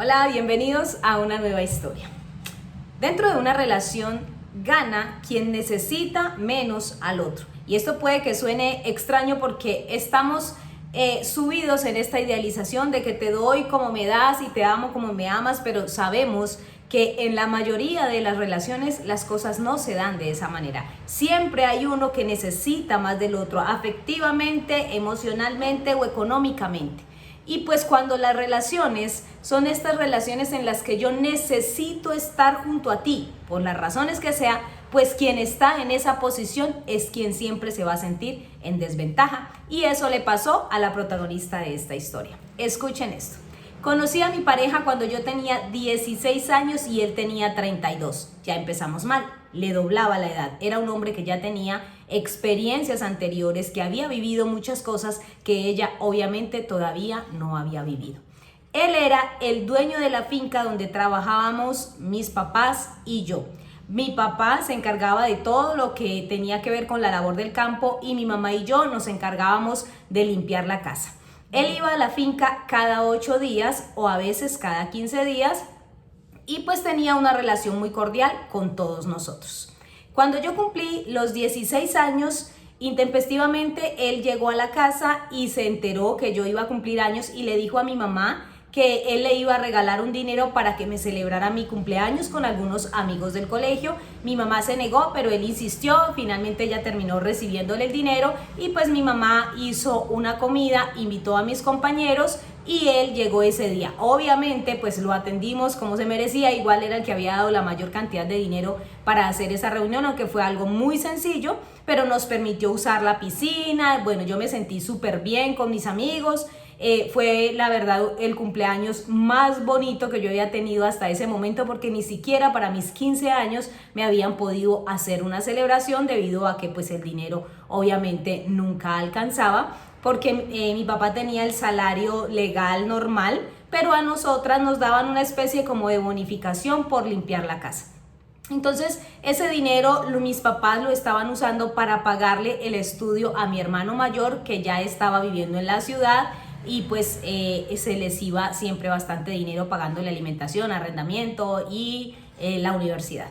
Hola, bienvenidos a una nueva historia. Dentro de una relación gana quien necesita menos al otro. Y esto puede que suene extraño porque estamos subidos en esta idealización de que te doy como me das y te amo como me amas, pero sabemos que en la mayoría de las relaciones las cosas no se dan de esa manera. Siempre hay uno que necesita más del otro, afectivamente, emocionalmente o económicamente. Y pues cuando las relaciones son estas relaciones en las que yo necesito estar junto a ti, por las razones que sea, pues quien está en esa posición es quien siempre se va a sentir en desventaja. Y eso le pasó a la protagonista de esta historia. Escuchen esto. Conocí a mi pareja cuando yo tenía 16 años y él tenía 32. Ya empezamos mal, le doblaba la edad. Era un hombre que ya tenía experiencias anteriores, que había vivido muchas cosas que ella obviamente todavía no había vivido. Él era el dueño de la finca donde trabajábamos mis papás y yo. Mi papá se encargaba de todo lo que tenía que ver con la labor del campo y mi mamá y yo nos encargábamos de limpiar la casa. Él iba a la finca cada 8 días o a veces cada 15 días y pues tenía una relación muy cordial con todos nosotros. Cuando yo cumplí los 16 años, intempestivamente él llegó a la casa y se enteró que yo iba a cumplir años y le dijo a mi mamá que él le iba a regalar un dinero para que me celebrara mi cumpleaños con algunos amigos del colegio. Mi mamá se negó, pero él insistió, finalmente ella terminó recibiéndole el dinero y pues mi mamá hizo una comida, invitó a mis compañeros y él llegó ese día. Obviamente pues lo atendimos como se merecía, igual era el que había dado la mayor cantidad de dinero para hacer esa reunión, aunque fue algo muy sencillo, pero nos permitió usar la piscina. Bueno, yo me sentí súper bien con mis amigos. Fue la verdad el cumpleaños más bonito que yo había tenido hasta ese momento, porque ni siquiera para mis 15 años me habían podido hacer una celebración debido a que pues el dinero obviamente nunca alcanzaba, porque mi papá tenía el salario legal normal, pero a nosotras nos daban una especie como de bonificación por limpiar la casa. Entonces ese dinero mis papás lo estaban usando para pagarle el estudio a mi hermano mayor, que ya estaba viviendo en la ciudad, y pues se les iba siempre bastante dinero pagando la alimentación, arrendamiento y la universidad.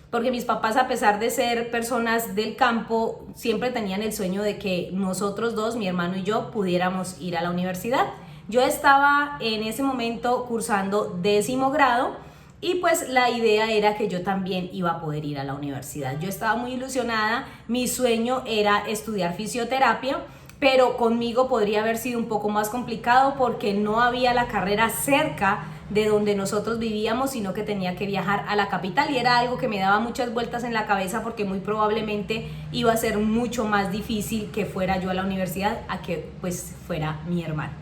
Porque mis papás, a pesar de ser personas del campo, siempre tenían el sueño de que nosotros dos, mi hermano y yo, pudiéramos ir a la universidad. Yo estaba en ese momento cursando 10º grado y pues la idea era que yo también iba a poder ir a la universidad. Yo estaba muy ilusionada, mi sueño era estudiar fisioterapia, pero conmigo podría haber sido un poco más complicado porque no había la carrera cerca de donde nosotros vivíamos, sino que tenía que viajar a la capital y era algo que me daba muchas vueltas en la cabeza porque muy probablemente iba a ser mucho más difícil que fuera yo a la universidad a que pues fuera mi hermano.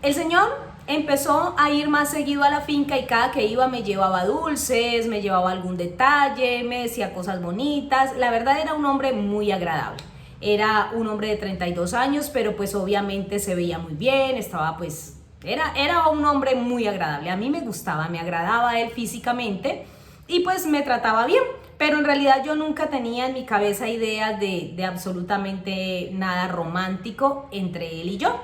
El señor empezó a ir más seguido a la finca y cada que iba me llevaba dulces, me llevaba algún detalle, me decía cosas bonitas. La verdad era un hombre muy agradable. Era un hombre de 32 años, pero pues obviamente se veía muy bien, estaba pues, era un hombre muy agradable. A mí me gustaba, me agradaba él físicamente y pues me trataba bien, pero en realidad yo nunca tenía en mi cabeza ideas de absolutamente nada romántico entre él y yo.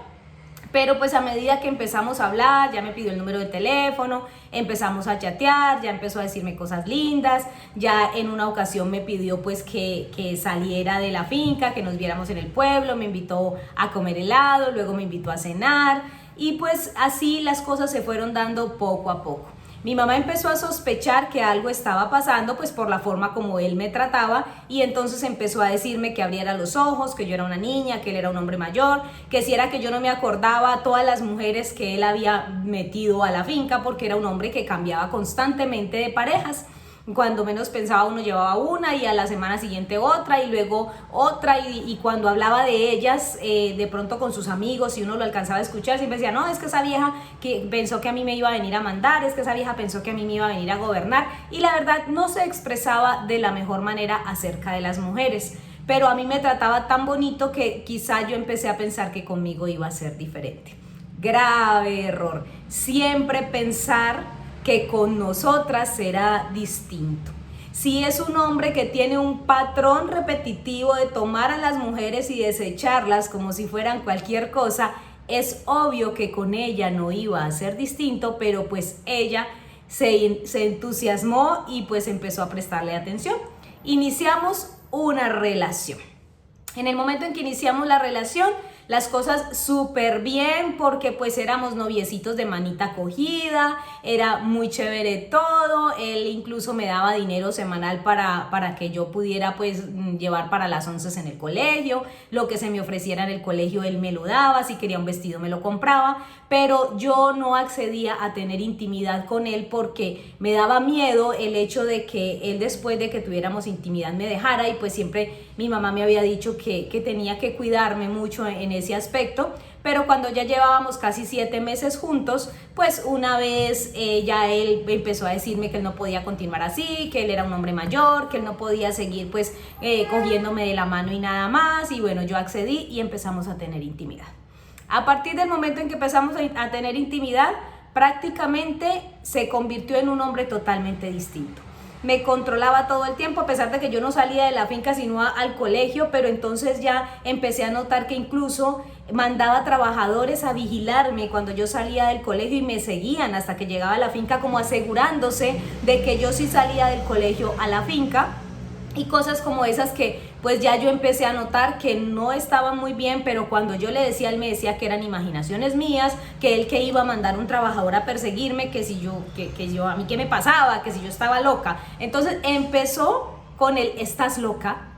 Pero pues a medida que empezamos a hablar, ya me pidió el número de teléfono, empezamos a chatear, ya empezó a decirme cosas lindas, ya en una ocasión me pidió pues que saliera de la finca, que nos viéramos en el pueblo, me invitó a comer helado, luego me invitó a cenar y pues así las cosas se fueron dando poco a poco. Mi mamá empezó a sospechar que algo estaba pasando pues por la forma como él me trataba y entonces empezó a decirme que abriera los ojos, que yo era una niña, que él era un hombre mayor, que si era que yo no me acordaba todas las mujeres que él había metido a la finca, porque era un hombre que cambiaba constantemente de parejas. Cuando menos pensaba uno llevaba una y a la semana siguiente otra y luego otra y cuando hablaba de ellas de pronto con sus amigos y uno lo alcanzaba a escuchar siempre decía, no, es que esa vieja que pensó que a mí me iba a venir a mandar, es que esa vieja pensó que a mí me iba a venir a gobernar, y la verdad no se expresaba de la mejor manera acerca de las mujeres, pero a mí me trataba tan bonito que quizá yo empecé a pensar que conmigo iba a ser diferente. Grave error, siempre pensar que con nosotras será distinto. Si es un hombre que tiene un patrón repetitivo de tomar a las mujeres y desecharlas como si fueran cualquier cosa, Es obvio que con ella no iba a ser distinto, pero pues ella se entusiasmó y pues empezó a prestarle atención. Iniciamos una relación. En el momento en que iniciamos la relación, las cosas súper bien porque pues éramos noviecitos de manita cogida, era muy chévere todo, él incluso me daba dinero semanal para que yo pudiera pues llevar para las 11 en el colegio, lo que se me ofreciera en el colegio él me lo daba, si quería un vestido me lo compraba, pero yo no accedía a tener intimidad con él porque me daba miedo el hecho de que él después de que tuviéramos intimidad me dejara, y pues siempre mi mamá me había dicho que tenía que cuidarme mucho en ese aspecto. Pero cuando ya llevábamos casi 7 meses juntos, pues una vez ya él empezó a decirme que él no podía continuar así, que él era un hombre mayor, que él no podía seguir pues cogiéndome de la mano y nada más, y bueno, yo accedí y empezamos a tener intimidad. A partir del momento en que empezamos a tener intimidad, prácticamente se convirtió en un hombre totalmente distinto. Me controlaba todo el tiempo, a pesar de que yo no salía de la finca sino al colegio, pero entonces ya empecé a notar que incluso mandaba trabajadores a vigilarme cuando yo salía del colegio y me seguían hasta que llegaba a la finca, como asegurándose de que yo sí salía del colegio a la finca. Y cosas como esas que pues ya yo empecé a notar que no estaban muy bien, pero cuando yo le decía, él me decía que eran imaginaciones mías, que él que iba a mandar un trabajador a perseguirme, que si yo, que yo, a mí qué me pasaba, que si yo estaba loca. Entonces empezó con el "estás loca",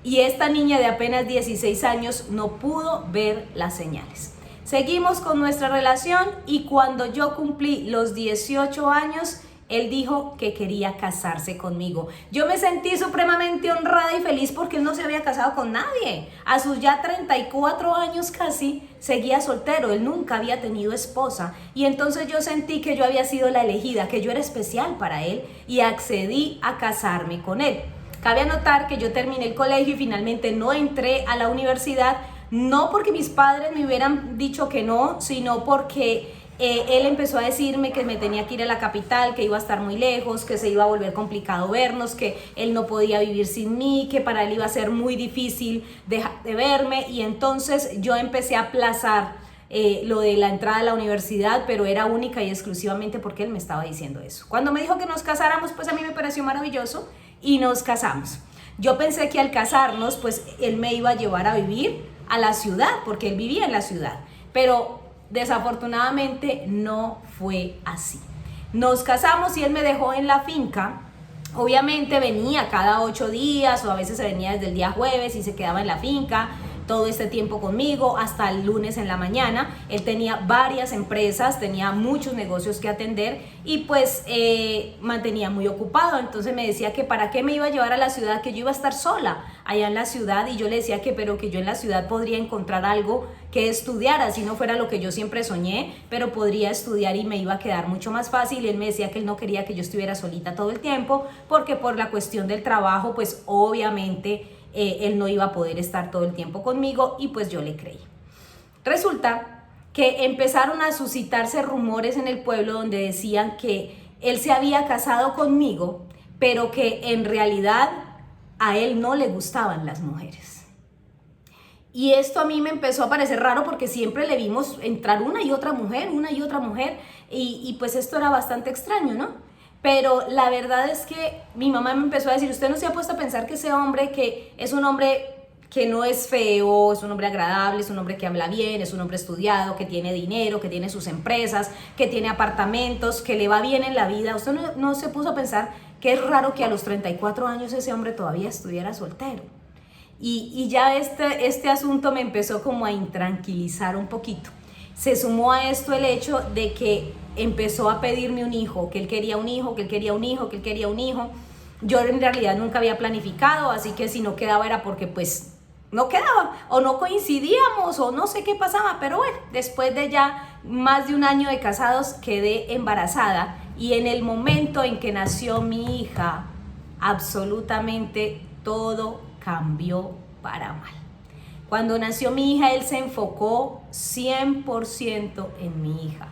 y esta niña de apenas 16 años no pudo ver las señales. Seguimos con nuestra relación y cuando yo cumplí los 18 años, él dijo que quería casarse conmigo. Yo me sentí supremamente honrada y feliz porque él no se había casado con nadie. A sus ya 34 años casi, seguía soltero. Él nunca había tenido esposa. Y entonces yo sentí que yo había sido la elegida, que yo era especial para él, y accedí a casarme con él. Cabe anotar que yo terminé el colegio y finalmente no entré a la universidad, no porque mis padres me hubieran dicho que no, sino porque él empezó a decirme que me tenía que ir a la capital, que iba a estar muy lejos, que se iba a volver complicado vernos, que él no podía vivir sin mí, que para él iba a ser muy difícil dejar de verme. Y entonces yo empecé a aplazar lo de la entrada a la universidad, pero era única y exclusivamente porque él me estaba diciendo eso. Cuando me dijo que nos casáramos, pues a mí me pareció maravilloso y nos casamos. Yo pensé que al casarnos, pues él me iba a llevar a vivir a la ciudad, porque él vivía en la ciudad, pero desafortunadamente no fue así. Nos casamos y él me dejó en la finca. Obviamente venía cada 8 días o a veces se venía desde el día jueves y se quedaba en la finca todo este tiempo conmigo hasta el lunes en la mañana. Él tenía varias empresas, tenía muchos negocios que atender y pues mantenía muy ocupado. Entonces me decía que para qué me iba a llevar a la ciudad, que yo iba a estar sola allá en la ciudad, y yo le decía que pero que yo en la ciudad podría encontrar algo que estudiara, si no fuera lo que yo siempre soñé, pero podría estudiar y me iba a quedar mucho más fácil. Y él me decía que él no quería que yo estuviera solita todo el tiempo porque por la cuestión del trabajo pues obviamente él no iba a poder estar todo el tiempo conmigo, y pues yo le creí. Resulta que empezaron a suscitarse rumores en el pueblo donde decían que él se había casado conmigo, pero que en realidad a él no le gustaban las mujeres. Y esto a mí me empezó a parecer raro porque siempre le vimos entrar una y otra mujer, y pues esto era bastante extraño, ¿no? Pero la verdad es que mi mamá me empezó a decir, usted no se ha puesto a pensar que ese hombre, que es un hombre que no es feo, es un hombre agradable, es un hombre que habla bien, es un hombre estudiado, que tiene dinero, que tiene sus empresas, que tiene apartamentos, que le va bien en la vida. Usted no se puso a pensar que es raro que a los 34 años ese hombre todavía estuviera soltero. Y ya este asunto me empezó como a intranquilizar un poquito. Se sumó a esto el hecho de que empezó a pedirme un hijo, que él quería un hijo, que él quería un hijo, que él quería un hijo. Yo en realidad nunca había planificado, así que si no quedaba era porque pues no quedaba, o no coincidíamos, o no sé qué pasaba, pero bueno, después de ya más de un año de casados quedé embarazada, y en el momento en que nació mi hija, absolutamente todo cambió para mal. Cuando nació mi hija, él se enfocó 100% en mi hija.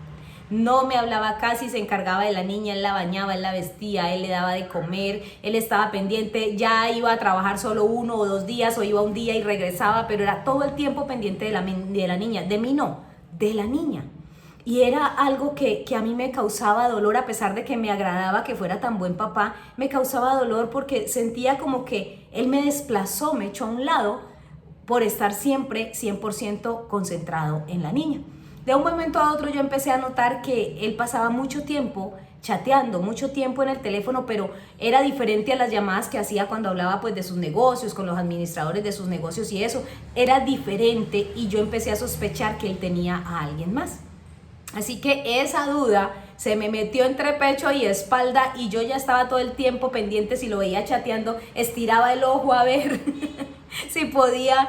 No me hablaba casi, se encargaba de la niña, él la bañaba, él la vestía, él le daba de comer, él estaba pendiente, ya iba a trabajar solo 1 o 2 días o iba un día y regresaba, pero era todo el tiempo pendiente de la niña. De mí no, de la niña. Y era algo que a mí me causaba dolor, a pesar de que me agradaba que fuera tan buen papá, me causaba dolor porque sentía como que él me desplazó, me echó a un lado por estar siempre 100% concentrado en la niña. De un momento a otro yo empecé a notar que él pasaba mucho tiempo chateando, mucho tiempo en el teléfono, pero era diferente a las llamadas que hacía cuando hablaba pues de sus negocios, con los administradores de sus negocios y eso, era diferente y yo empecé a sospechar que él tenía a alguien más. Así que esa duda se me metió entre pecho y espalda y yo ya estaba todo el tiempo pendiente si lo veía chateando, estiraba el ojo a ver si podía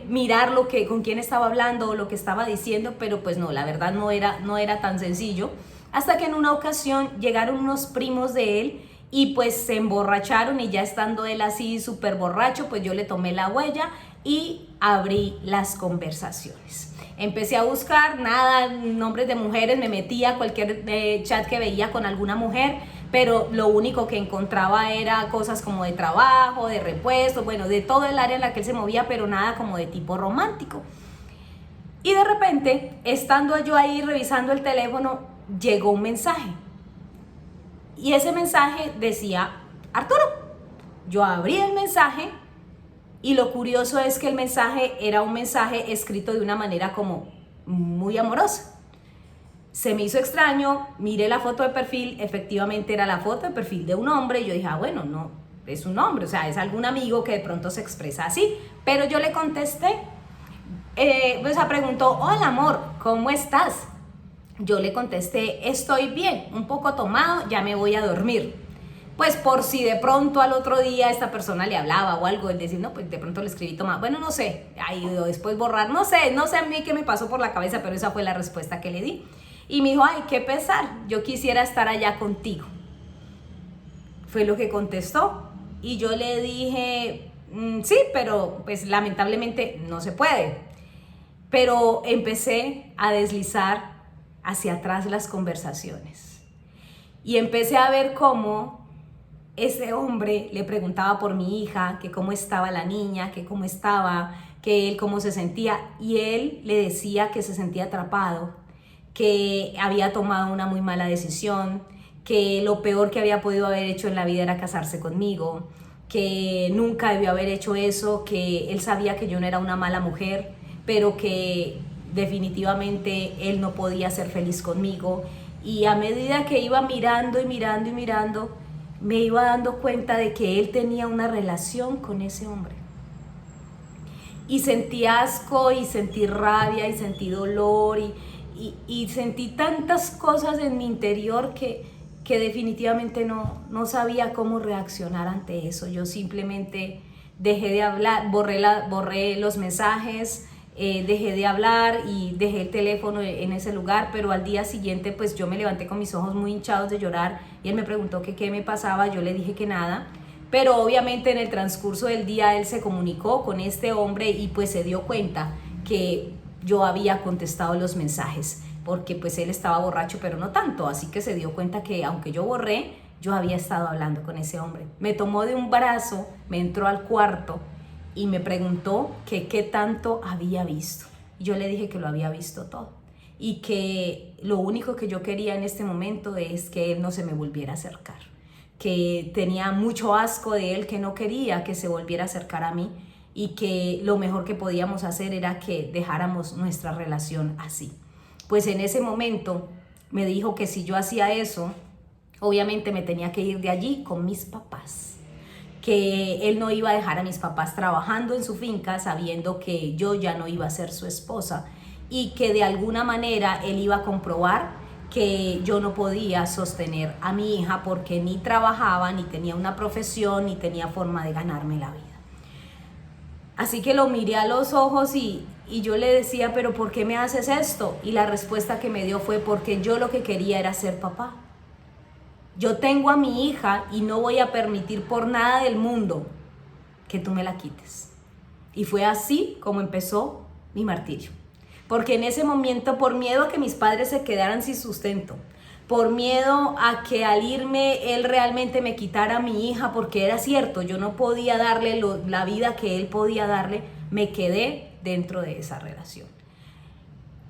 mirar con quién estaba hablando o lo que estaba diciendo, pero pues no, la verdad no era tan sencillo. Hasta que en una ocasión llegaron unos primos de él y pues se emborracharon y ya estando él así súper borracho, pues yo le tomé la huella y abrí las conversaciones. Empecé a buscar, nada, nombres de mujeres, me metía a cualquier chat que veía con alguna mujer, pero lo único que encontraba era cosas como de trabajo, de repuesto, bueno, de todo el área en la que él se movía, pero nada como de tipo romántico. Y de repente, estando yo ahí revisando el teléfono, llegó un mensaje. Y ese mensaje decía, Arturo. Yo abrí el mensaje y lo curioso es que el mensaje era un mensaje escrito de una manera como muy amorosa. Se me hizo extraño, miré la foto de perfil, efectivamente era la foto de perfil de un hombre y yo dije, bueno, no, es un hombre, o sea, es algún amigo que de pronto se expresa así. Pero yo le contesté, pues preguntó, hola amor, ¿cómo estás? Yo le contesté, estoy bien, un poco tomado, ya me voy a dormir. Pues por si de pronto al otro día esta persona le hablaba o algo, el decir, no, pues de pronto le escribí tomado. Bueno, no sé, ahí después borrar, no sé a mí qué me pasó por la cabeza, pero esa fue la respuesta que le di. Y me dijo, ay, qué pesar, yo quisiera estar allá contigo. Fue lo que contestó. Y yo le dije, sí, pero pues lamentablemente no se puede. Pero empecé a deslizar hacia atrás las conversaciones. Y empecé a ver cómo ese hombre le preguntaba por mi hija, que cómo estaba la niña, que cómo estaba, que él cómo se sentía. Y él le decía que se sentía atrapado, que había tomado una muy mala decisión, que lo peor que había podido haber hecho en la vida era casarse conmigo, que nunca debió haber hecho eso, que él sabía que yo no era una mala mujer, pero que definitivamente él no podía ser feliz conmigo. Y a medida que iba mirando y mirando y mirando, me iba dando cuenta de que él tenía una relación con ese hombre. Y sentí asco y sentí rabia y sentí dolor y sentí tantas cosas en mi interior que definitivamente no sabía cómo reaccionar ante eso. Yo simplemente dejé de hablar, borré los mensajes, dejé de hablar y dejé el teléfono en ese lugar, pero al día siguiente pues yo me levanté con mis ojos muy hinchados de llorar y él me preguntó que qué me pasaba, yo le dije que nada, pero obviamente en el transcurso del día él se comunicó con este hombre y pues se dio cuenta que yo había contestado los mensajes, porque pues él estaba borracho pero no tanto, así que se dio cuenta que aunque yo borré, yo había estado hablando con ese hombre. Me tomó de un brazo, me entró al cuarto y me preguntó que qué tanto había visto. Yo le dije que lo había visto todo y que lo único que yo quería en este momento es que él no se me volviera a acercar, que tenía mucho asco de él, que no quería que se volviera a acercar a mí y que lo mejor que podíamos hacer era que dejáramos nuestra relación así. Pues en ese momento me dijo que si yo hacía eso, obviamente me tenía que ir de allí con mis papás, que él no iba a dejar a mis papás trabajando en su finca sabiendo que yo ya no iba a ser su esposa y que de alguna manera él iba a comprobar que yo no podía sostener a mi hija porque ni trabajaba, ni tenía una profesión, ni tenía forma de ganarme la vida. Así que lo miré a los ojos y yo le decía, pero ¿por qué me haces esto? Y la respuesta que me dio fue porque yo lo que quería era ser papá. Yo tengo a mi hija y no voy a permitir por nada del mundo que tú me la quites. Y fue así como empezó mi martirio. Porque en ese momento, por miedo a que mis padres se quedaran sin sustento, por miedo a que al irme él realmente me quitara a mi hija, porque era cierto, yo no podía darle la vida que él podía darle, me quedé dentro de esa relación.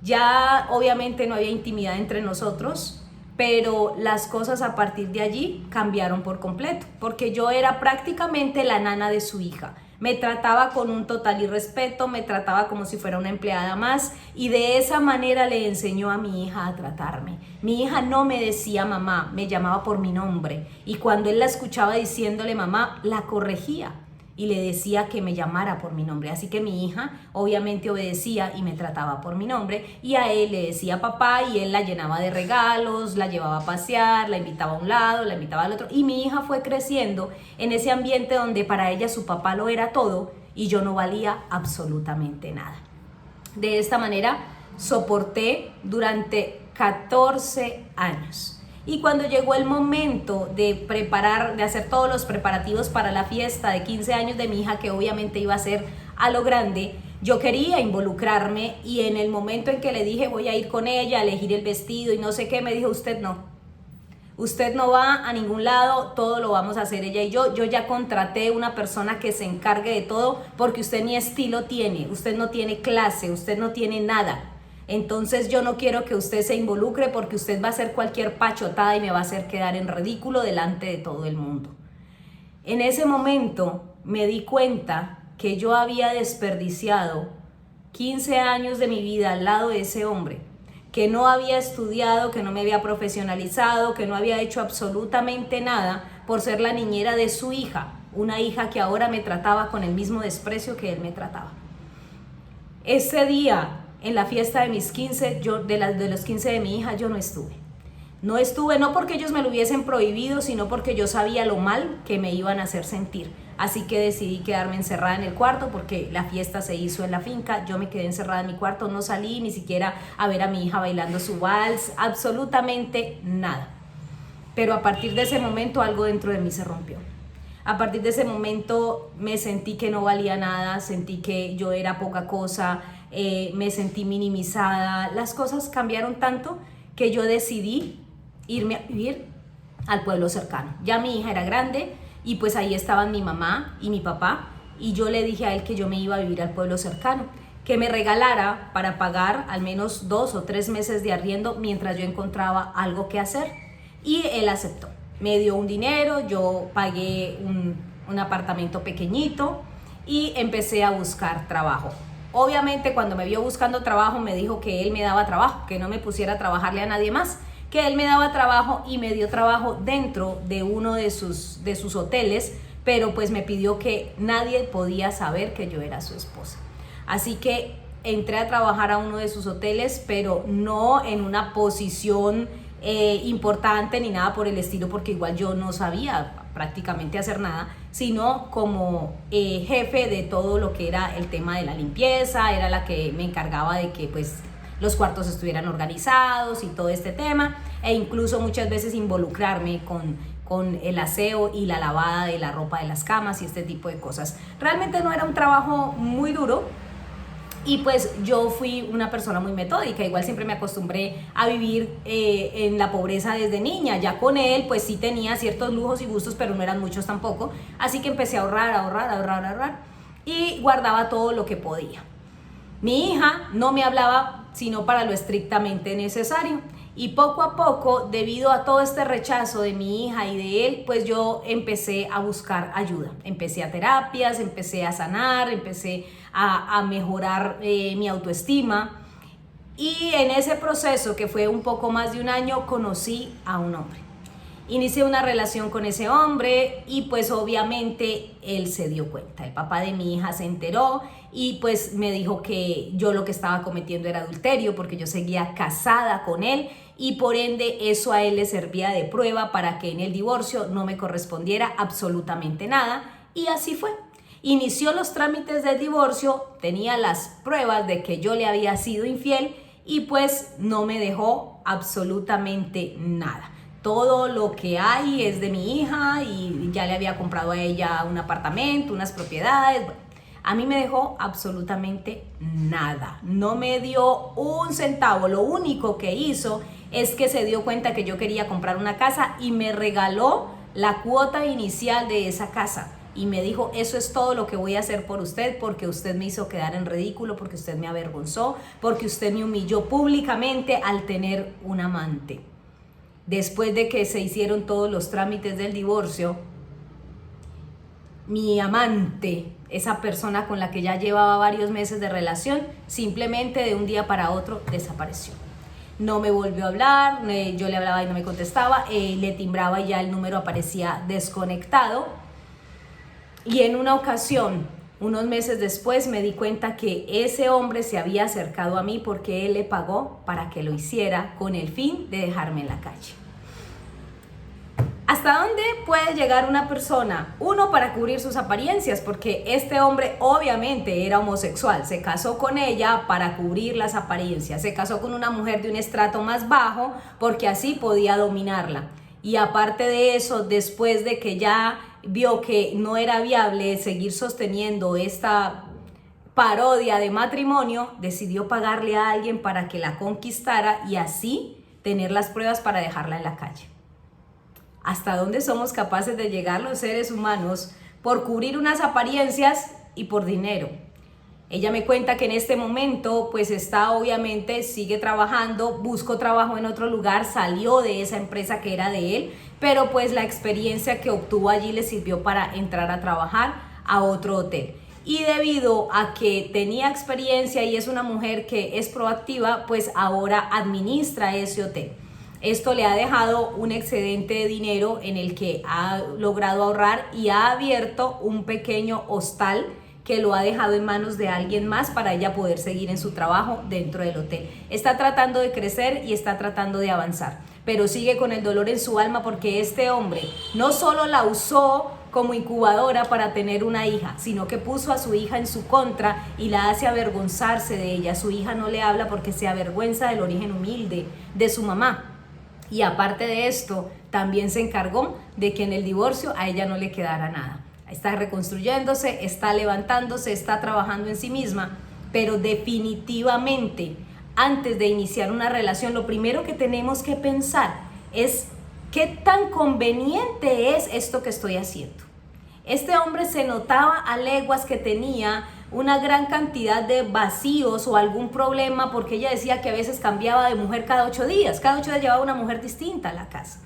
Ya obviamente no había intimidad entre nosotros, pero las cosas a partir de allí cambiaron por completo, porque yo era prácticamente la nana de su hija. Me trataba con un total irrespeto, me trataba como si fuera una empleada más, y de esa manera le enseñó a mi hija a tratarme. Mi hija no me decía mamá, me llamaba por mi nombre, y cuando él la escuchaba diciéndole mamá, la corregía y le decía que me llamara por mi nombre. Así que mi hija obviamente obedecía y me trataba por mi nombre, y a él le decía papá, y él la llenaba de regalos, la llevaba a pasear, la invitaba a un lado, la invitaba al otro, y mi hija fue creciendo en ese ambiente donde para ella su papá lo era todo y yo no valía absolutamente nada. De esta manera soporté durante 14 años. Y cuando llegó el momento de hacer todos los preparativos para la fiesta de 15 años de mi hija, que obviamente iba a ser a lo grande, yo quería involucrarme, y en el momento en que le dije voy a ir con ella a elegir el vestido y no sé qué, me dijo usted no va a ningún lado, todo lo vamos a hacer ella y yo ya contraté una persona que se encargue de todo, porque usted ni estilo tiene, usted no tiene clase, usted no tiene nada. Entonces yo no quiero que usted se involucre, porque usted va a hacer cualquier pachotada y me va a hacer quedar en ridículo delante de todo el mundo. En ese momento me di cuenta que yo había desperdiciado 15 años de mi vida al lado de ese hombre, que no había estudiado, que no me había profesionalizado, que no había hecho absolutamente nada por ser la niñera de su hija, una hija que ahora me trataba con el mismo desprecio que él me trataba. Ese día, en la fiesta de mis 15, de los 15 de mi hija, yo no estuve. No estuve, no porque ellos me lo hubiesen prohibido, sino porque yo sabía lo mal que me iban a hacer sentir. Así que decidí quedarme encerrada en el cuarto, porque la fiesta se hizo en la finca. Yo me quedé encerrada en mi cuarto, no salí ni siquiera a ver a mi hija bailando su vals, absolutamente nada. Pero a partir de ese momento algo dentro de mí se rompió. A partir de ese momento me sentí que no valía nada, sentí que yo era poca cosa, me sentí minimizada. Las cosas cambiaron tanto que yo decidí irme a vivir al pueblo cercano. Ya mi hija era grande y pues ahí estaban mi mamá y mi papá, y yo le dije a él que yo me iba a vivir al pueblo cercano, que me regalara para pagar al menos 2 o 3 meses de arriendo mientras yo encontraba algo que hacer, y él aceptó. Me dio un dinero, yo pagué un apartamento pequeñito y empecé a buscar trabajo. Obviamente cuando me vio buscando trabajo me dijo que él me daba trabajo, que no me pusiera a trabajarle a nadie más, que él me daba trabajo, y me dio trabajo dentro de uno de sus hoteles, pero pues me pidió que nadie podía saber que yo era su esposa. Así que entré a trabajar a uno de sus hoteles, pero no en una posición importante ni nada por el estilo, porque igual yo no sabía prácticamente hacer nada, sino como jefe de todo lo que era el tema de la limpieza. Era la que me encargaba de que pues los cuartos estuvieran organizados y todo este tema, e incluso muchas veces involucrarme con el aseo y la lavada de la ropa de las camas y este tipo de cosas. Realmente no era un trabajo muy duro, y pues yo fui una persona muy metódica. Igual siempre me acostumbré a vivir en la pobreza desde niña. Ya con él pues sí tenía ciertos lujos y gustos, pero no eran muchos tampoco. Así que empecé a ahorrar y guardaba todo lo que podía. Mi hija no me hablaba sino para lo estrictamente necesario. Y poco a poco, debido a todo este rechazo de mi hija y de él, pues yo empecé a buscar ayuda. Empecé a terapias, empecé a sanar, empecé a mejorar mi autoestima. Y en ese proceso, que fue un poco más de un año, conocí a un hombre. Inicié una relación con ese hombre y pues obviamente él se dio cuenta. El papá de mi hija se enteró y pues me dijo que yo lo que estaba cometiendo era adulterio, porque yo seguía casada con él, y por ende eso a él le servía de prueba para que en el divorcio no me correspondiera absolutamente nada, y así fue. Inició los trámites del divorcio, tenía las pruebas de que yo le había sido infiel, y pues no me dejó absolutamente nada. Todo lo que hay es de mi hija, y ya le había comprado a ella un apartamento, unas propiedades. A mí me dejó absolutamente nada, no me dio un centavo. Lo único que hizo es que se dio cuenta que yo quería comprar una casa y me regaló la cuota inicial de esa casa. y me dijo, eso es todo lo que voy a hacer por usted, porque usted me hizo quedar en ridículo, porque usted me avergonzó, porque usted me humilló públicamente al tener un amante. Después de que se hicieron todos los trámites del divorcio, mi amante, esa persona con la que ya llevaba varios meses de relación, simplemente de un día para otro desapareció. No me volvió a hablar, yo le hablaba y no me contestaba, le timbraba y ya el número aparecía desconectado. Y en una ocasión, unos meses después, me di cuenta que ese hombre se había acercado a mí porque él le pagó para que lo hiciera con el fin de dejarme en la calle. ¿Hasta dónde puede llegar una persona? Uno, para cubrir sus apariencias, porque este hombre obviamente era homosexual, se casó con ella para cubrir las apariencias, se casó con una mujer de un estrato más bajo porque así podía dominarla. Y aparte de eso, después de que ya vio que no era viable seguir sosteniendo esta parodia de matrimonio, decidió pagarle a alguien para que la conquistara y así tener las pruebas para dejarla en la calle. ¿Hasta dónde somos capaces de llegar los seres humanos por cubrir unas apariencias y por dinero? Ella me cuenta que en este momento pues está, obviamente sigue trabajando, buscó trabajo en otro lugar, salió de esa empresa que era de él, pero pues la experiencia que obtuvo allí le sirvió para entrar a trabajar a otro hotel. Y debido a que tenía experiencia y es una mujer que es proactiva, pues ahora administra ese hotel. Esto le ha dejado un excedente de dinero en el que ha logrado ahorrar y ha abierto un pequeño hostal que lo ha dejado en manos de alguien más para ella poder seguir en su trabajo dentro del hotel. Está tratando de crecer y está tratando de avanzar, pero sigue con el dolor en su alma porque este hombre no solo la usó como incubadora para tener una hija, sino que puso a su hija en su contra y la hace avergonzarse de ella. Su hija no le habla porque se avergüenza del origen humilde de su mamá. Y aparte de esto, también se encargó de que en el divorcio a ella no le quedara nada. Está reconstruyéndose, está levantándose, está trabajando en sí misma, pero definitivamente, antes de iniciar una relación, lo primero que tenemos que pensar es qué tan conveniente es esto que estoy haciendo. Este hombre se notaba a leguas que tenía una gran cantidad de vacíos o algún problema, porque ella decía que a veces cambiaba de mujer cada 8 días llevaba una mujer distinta a la casa.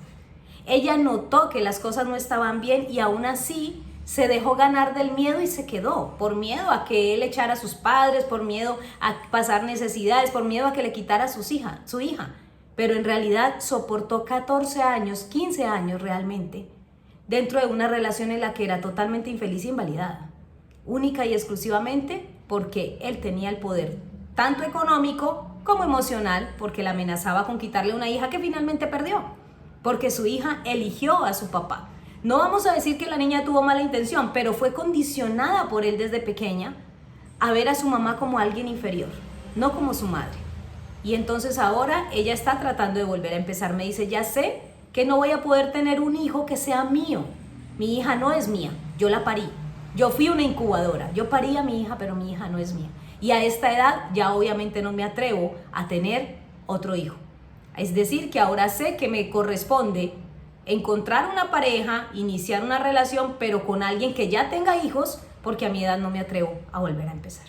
Ella notó que las cosas no estaban bien y aún así se dejó ganar del miedo y se quedó, por miedo a que él echara a sus padres, por miedo a pasar necesidades, por miedo a que le quitara su hija. Pero en realidad soportó 14 años, 15 años realmente, dentro de una relación en la que era totalmente infeliz e invalidada, única y exclusivamente porque él tenía el poder, tanto económico como emocional, porque la amenazaba con quitarle una hija que finalmente perdió, porque su hija eligió a su papá. No vamos a decir que la niña tuvo mala intención, pero fue condicionada por él desde pequeña a ver a su mamá como alguien inferior, no como su madre. Y entonces ahora ella está tratando de volver a empezar. Me dice, ya sé que no voy a poder tener un hijo que sea mío. Mi hija no es mía, yo la parí. Yo fui una incubadora, yo parí a mi hija, pero mi hija no es mía. Y a esta edad ya obviamente no me atrevo a tener otro hijo. Es decir, que ahora sé que me corresponde encontrar una pareja, iniciar una relación, pero con alguien que ya tenga hijos, porque a mi edad no me atrevo a volver a empezar.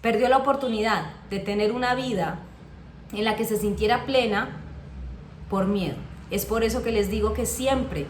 Perdió la oportunidad de tener una vida en la que se sintiera plena por miedo. Es por eso que les digo que siempre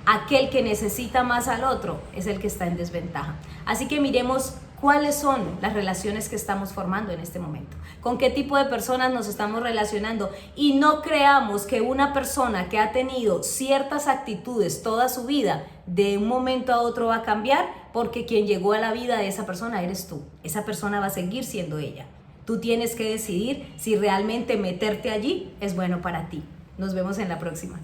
aquel que necesita más al otro es el que está en desventaja. Así que miremos cuáles son las relaciones que estamos formando en este momento, con qué tipo de personas nos estamos relacionando, y no creamos que una persona que ha tenido ciertas actitudes toda su vida de un momento a otro va a cambiar, porque quien llegó a la vida de esa persona eres tú. Esa persona va a seguir siendo ella. Tú tienes que decidir si realmente meterte allí es bueno para ti. Nos vemos en la próxima.